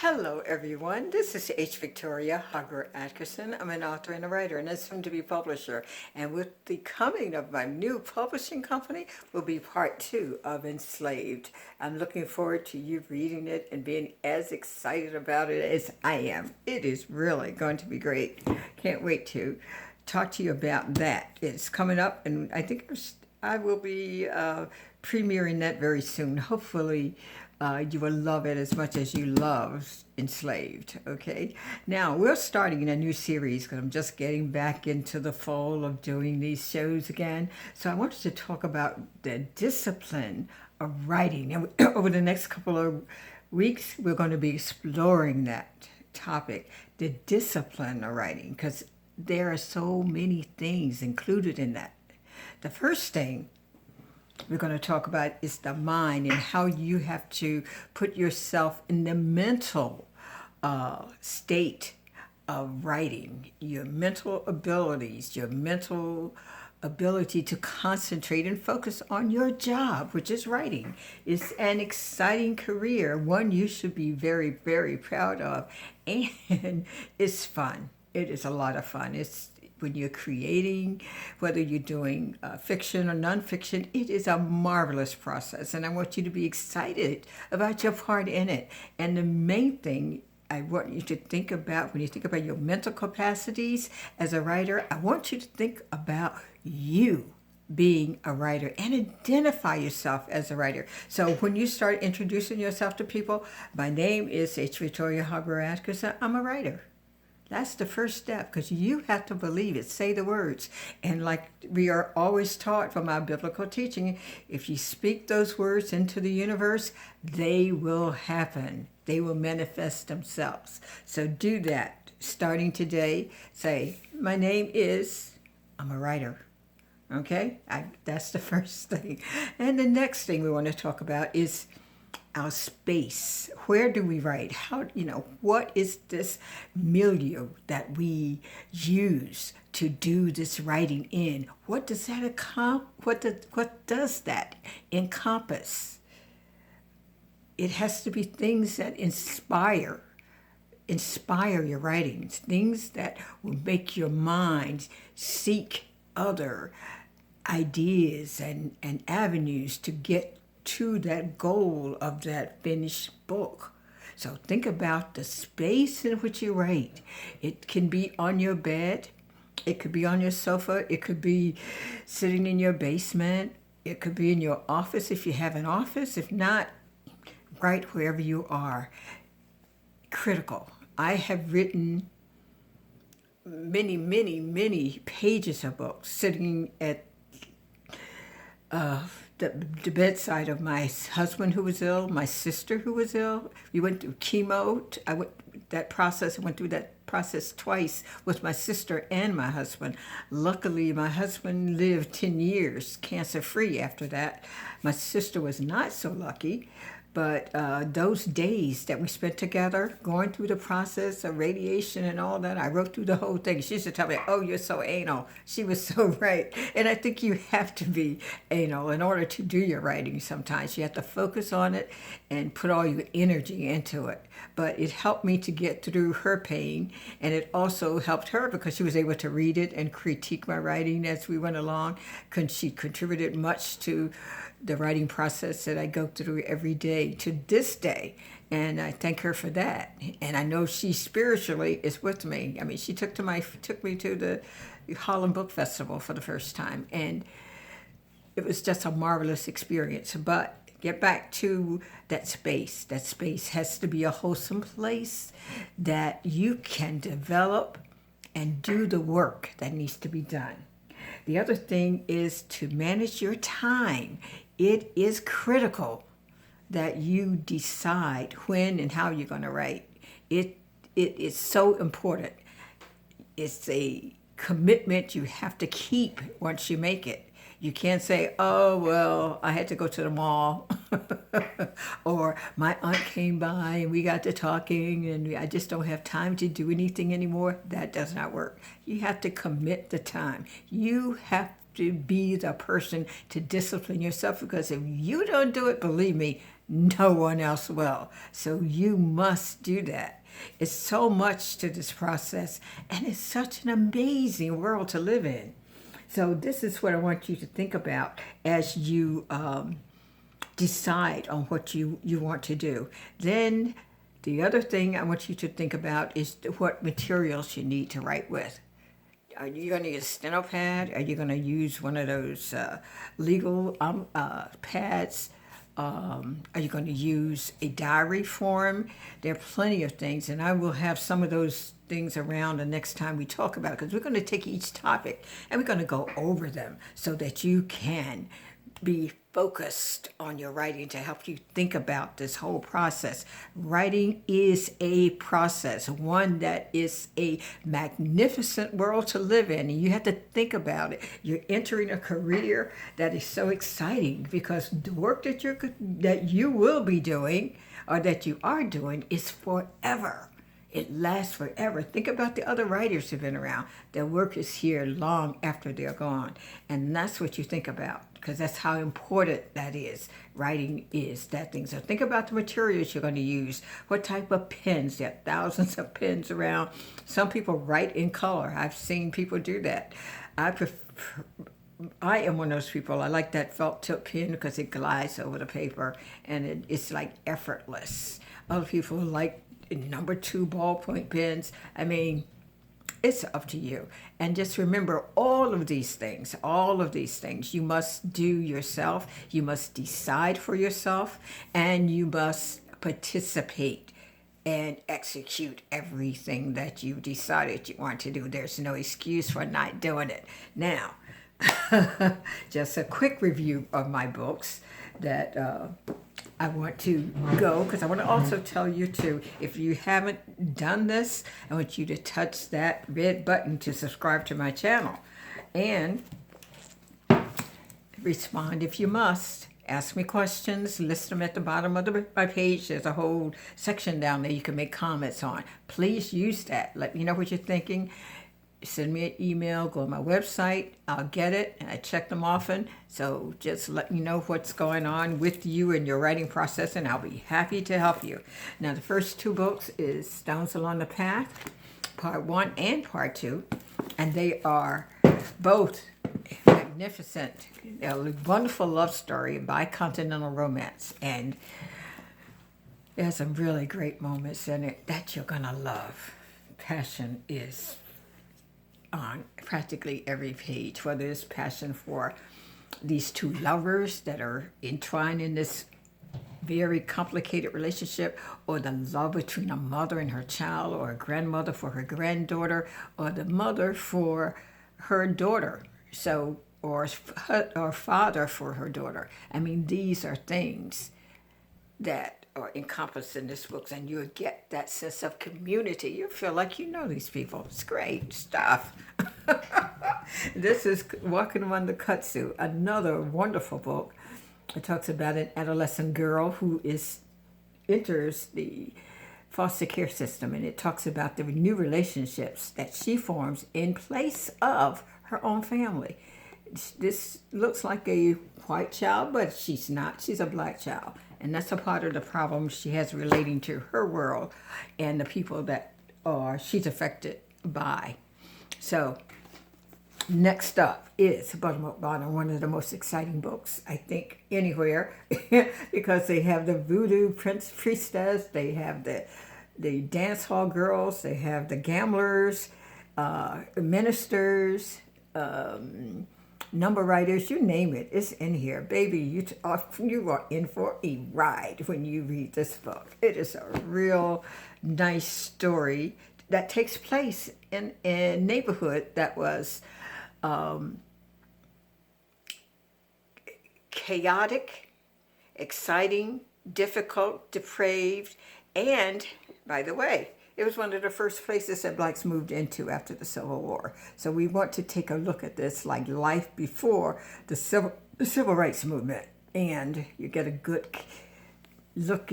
Hello, everyone. This is H. Victoria Hargro Atkerson. I'm an author and a writer and a soon-to-be publisher. And with the coming of my new publishing company will be part 2 of Enslaved. I'm looking forward to you reading it and being as excited about it as I am. It is really going to be great. Can't wait to talk to you about that. It's coming up, and I will be premiering that very soon. Hopefully, you will love it as much as you love Enslaved, okay? Now, we're starting a new series because I'm just getting back into the fold of doing these shows again. So I wanted to talk about the discipline of writing. And over the next couple of weeks, we're going to be exploring that topic, the discipline of writing, because there are so many things included in that. The first thing we're going to talk about is the mind and how you have to put yourself in the mental state of writing, your mental abilities, your mental ability to concentrate and focus on your job, which is writing. It's an exciting career, one you should be very, very proud of, and it's fun. It is a lot of fun. It's when you're creating, whether you're doing fiction or nonfiction, it is a marvelous process. And I want you to be excited about your part in it. And the main thing I want you to think about when you think about your mental capacities as a writer, I want you to think about you being a writer and identify yourself as a writer. So when you start introducing yourself to people, my name is H. Victoria Hargro Atkerson. I'm a writer. That's the first step, because you have to believe it. Say the words. And like we are always taught from our biblical teaching, if you speak those words into the universe, they will happen. They will manifest themselves. So do that. Starting today, say, my name is, I'm a writer. Okay? That's the first thing. And the next thing we want to talk about is our space. Where do we write? What is this milieu that we use to do this writing in? What does that what does that encompass? It has to be things that inspire your writings, things that will make your mind seek other ideas and avenues to get to that goal of that finished book. So think about the space in which you write. It can be on your bed. It could be on your sofa. It could be sitting in your basement. It could be in your office if you have an office. If not, write wherever you are. Critical. I have written many, many, many pages of books sitting at the bedside of my husband who was ill, my sister who was ill. We went through chemo. I went through that process twice with my sister and my husband. Luckily, my husband lived 10 years cancer-free after that. My sister was not so lucky. But those days that we spent together, going through the process of radiation and all that, I wrote through the whole thing. She used to tell me, oh, you're so anal. She was so right. And I think you have to be anal in order to do your writing sometimes. You have to focus on it and put all your energy into it. But it helped me to get through her pain. And it also helped her because she was able to read it and critique my writing as we went along. She contributed much to the writing process that I go through every day to this day. And I thank her for that. And I know she spiritually is with me. I mean, she took me to the Holland Book Festival for the first time. And it was just a marvelous experience. But get back to that space. That space has to be a wholesome place that you can develop and do the work that needs to be done. The other thing is to manage your time. It is critical that you decide when and how you're going to write. It is so important. It's a commitment you have to keep once you make it. You can't say, oh, well, I had to go to the mall or my aunt came by and we got to talking and I just don't have time to do anything anymore. That does not work. You have to commit the time. You have to be the person to discipline yourself, because if you don't do it, believe me, no one else will. So you must do that. It's so much to this process, and it's such an amazing world to live in. So this is what I want you to think about as you decide on what you want to do. Then the other thing I want you to think about is what materials you need to write with. Are you going to use a steno pad? Are you going to use one of those legal pads? Are you going to use a diary form? There are plenty of things, and I will have some of those things around the next time we talk about it, because we're going to take each topic and we're going to go over them so that you can be focused on your writing to help you think about this whole process. Writing is a process, one that is a magnificent world to live in, and you have to think about it. You're entering a career that is so exciting because the work that you will be doing or that you are doing is forever. It lasts forever. Think about the other writers who've been around. Their work is here long after they're gone. And that's what you think about, because that's how important that is. Writing is that thing. So think about the materials you're going to use. What type of pens? There are thousands of pens around. Some people write in color. I've seen people do that. I am one of those people. I like that felt tip pen because it glides over the paper and it's like effortless. Other people like number 2 ballpoint pens. I mean, it's up to you. And just remember all of these things, you must do yourself. You must decide for yourself, and you must participate and execute everything that you decided you want to do. There's no excuse for not doing it. Now, just a quick review of my books that I want to go, because I want to also tell you to, if you haven't done this, I want you to touch that red button to subscribe to my channel and respond if you must. Ask me questions, list them at the bottom of my page. There's a whole section down there you can make comments on. Please use that. Let me know what you're thinking. Send me an email, go to my website, I'll get it, and I check them often. So just let me know what's going on with you in your writing process, and I'll be happy to help you. Now, the first 2 books is Stones Along the Path, Part 1 and Part 2, and they are both magnificent. A wonderful love story, bicontinental romance, and there's some really great moments in it that you're gonna love. Passion is on practically every page, whether it's passion for these 2 lovers that are entwined in this very complicated relationship, or the love between a mother and her child, or a grandmother for her granddaughter, or the mother for her daughter, or father for her daughter. I mean, these are things that are encompassed in this book, and you'll get that sense of community. You feel like you know these people. It's great stuff. This is Walking Among the Kudzu, another wonderful book. It talks about an adolescent girl who enters the foster care system, and it talks about the new relationships that she forms in place of her own family. This looks like a white child, but she's not. She's a black child. And that's a part of the problem she has relating to her world and the people that she's affected by. So next up is Bottom one of the most exciting books, I think, anywhere, because they have the voodoo priestess, they have the dance hall girls, they have the gamblers, ministers, number writers, you name it, it's in here. Baby, you are in for a ride when you read this book. It is a real nice story that takes place in a neighborhood that was chaotic, exciting, difficult, depraved, and, by the way, it was one of the first places that blacks moved into after the Civil War. So we want to take a look at this like life before the civil rights movement, and you get a good look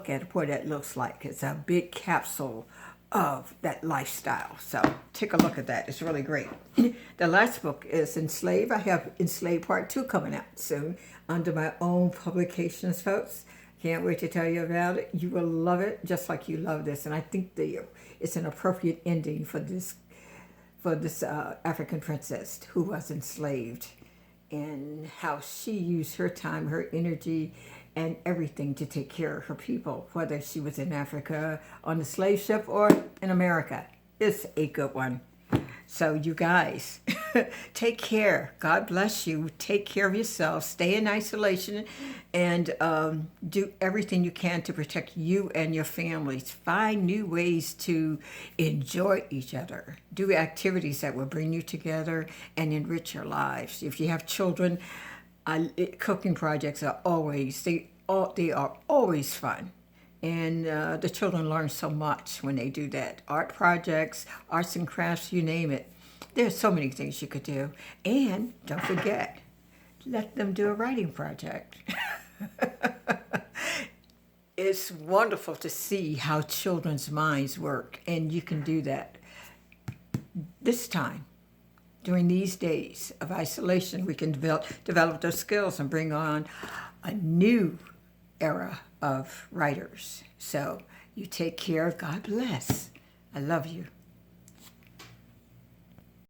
at what it looks like. It's a big capsule of that lifestyle. So take a look at that. It's really great. The last book is Enslaved. I have Enslaved Part 2 coming out soon under my own publications, folks. Can't wait to tell you about it. You will love it just like you love this. And I think it's an appropriate ending for this African princess who was enslaved, and how she used her time, her energy, and everything to take care of her people, whether she was in Africa on the slave ship or in America. It's a good one. So you guys, take care. God bless you. Take care of yourself. Stay in isolation and do everything you can to protect you and your families. Find new ways to enjoy each other. Do activities that will bring you together and enrich your lives. If you have children, cooking projects are always fun. And the children learn so much when they do that. Art projects, arts and crafts, you name it. There's so many things you could do. And don't forget, let them do a writing project. It's wonderful to see how children's minds work, and you can do that. This time, during these days of isolation, we can develop those skills and bring on a new era of writers. So you take care. God bless. I love you.